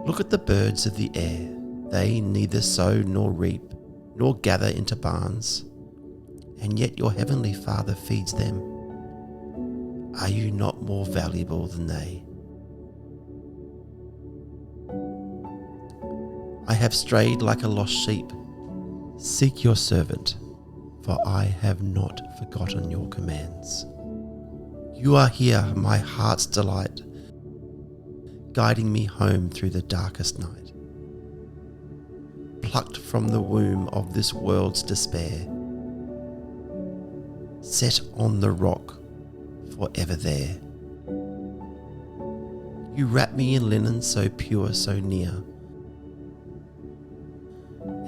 Look at the birds of the air. They neither sow nor reap, nor gather into barns, and yet your heavenly Father feeds them. Are you not more valuable than they? I have strayed like a lost sheep. Seek your servant, for I have not forgotten your commands. You are here, my heart's delight, guiding me home through the darkest night. Plucked from the womb of this world's despair, set on the rock, forever there. You wrap me in linen so pure, so near,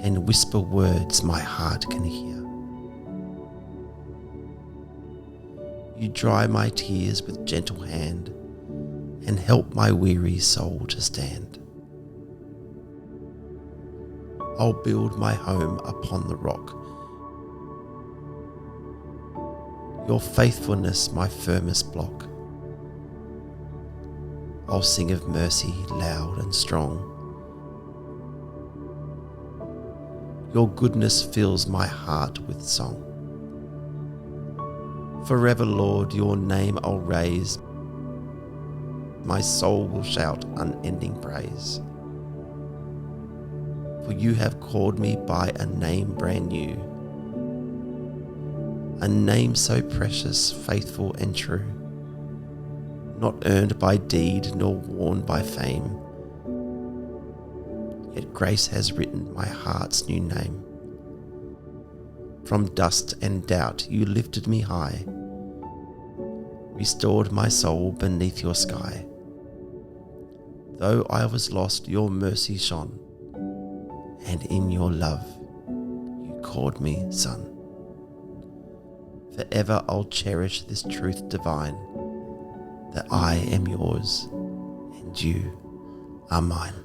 and whisper words my heart can hear. You dry my tears with gentle hand, and help my weary soul to stand. I'll build my home upon the rock, your faithfulness my firmest block. I'll sing of mercy loud and strong. Your goodness fills my heart with song. Forever, Lord, your name I'll raise. My soul will shout unending praise. For you have called me by a name brand new, a name so precious, faithful and true, not earned by deed nor worn by fame, yet grace has written my heart's new name. From dust and doubt you lifted me high, restored my soul beneath your sky. Though I was lost, your mercy shone, and in your love you called me son. Forever I'll cherish this truth divine, that I am yours and you are mine.